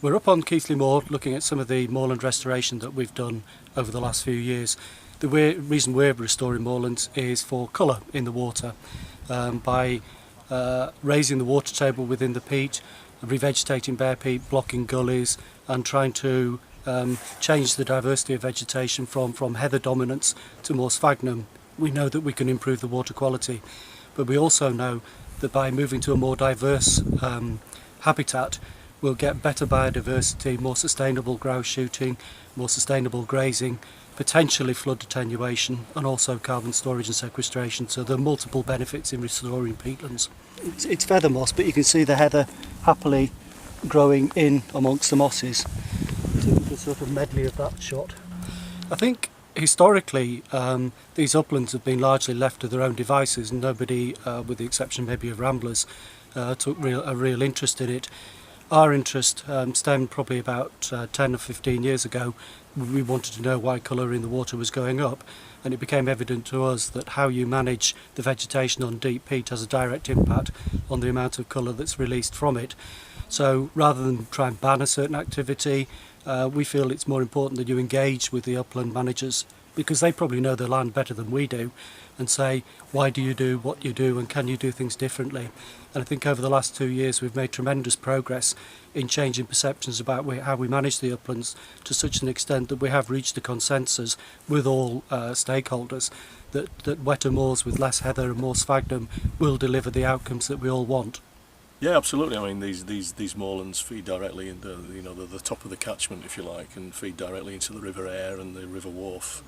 We're up on Keighley Moor looking at some of the moorland restoration that we've done over the last few years. The reason we're restoring moorlands is for colour in the water. By raising the water table within the peat, revegetating bare peat, blocking gullies and trying to change the diversity of vegetation from heather dominance to more sphagnum, we know that we can improve the water quality. But we also know that by moving to a more diverse habitat, we'll get better biodiversity, more sustainable grouse shooting, more sustainable grazing, potentially flood attenuation and also carbon storage and sequestration. So there are multiple benefits in restoring peatlands. It's feather moss, but you can see the heather happily growing in amongst the mosses. The sort of medley of that shot. I think historically these uplands have been largely left to their own devices and nobody, with the exception maybe of ramblers, took a real interest in it. Our interest stemmed probably about 10 or 15 years ago. We wanted to know why colour in the water was going up, and it became evident to us that how you manage the vegetation on deep peat has a direct impact on the amount of colour that's released from it. So rather than try and ban a certain activity, we feel it's more important that you engage with the upland managers, because they probably know their land better than we do, and say, why do you do what you do and can you do things differently? And I think over the last 2 years we've made tremendous progress in changing perceptions about how we manage the uplands to such an extent that we have reached a consensus with all stakeholders that wetter moors with less heather and more sphagnum will deliver the outcomes that we all want. Yeah, absolutely. I mean, these moorlands feed directly into the top of the catchment, if you like, and feed directly into the River Aire and the River Wharfe.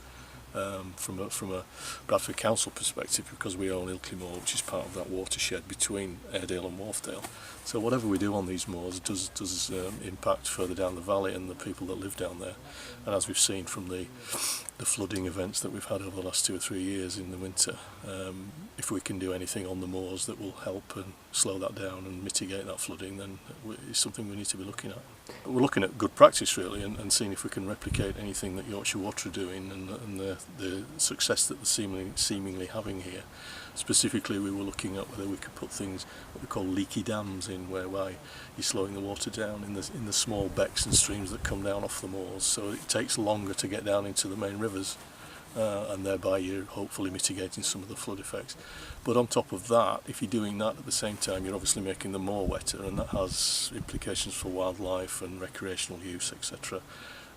From a Bradford Council perspective, because we own Ilkley Moor, which is part of that watershed between Airedale and Wharfedale. So whatever we do on these moors does impact further down the valley and the people that live down there. And as we've seen from the flooding events that we've had over the last 2 or 3 years in the winter, if we can do anything on the moors that will help and slow that down and mitigate that flooding, then it's something we need to be looking at. We're looking at good practice really, and seeing if we can replicate anything that Yorkshire Water are doing and the success that they're seemingly having here. Specifically, we were looking at whether we could put things what we call leaky dams in, whereby you're slowing the water down in the small becks and streams that come down off the moors, so it takes longer to get down into the main rivers, and thereby you're hopefully mitigating some of the flood effects. But on top of that, if you're doing that at the same time, you're obviously making them more wetter, and that has implications for wildlife and recreational use, etc.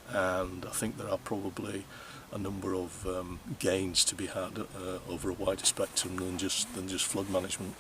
And I think there are probably a number of gains to be had over a wider spectrum than just flood management.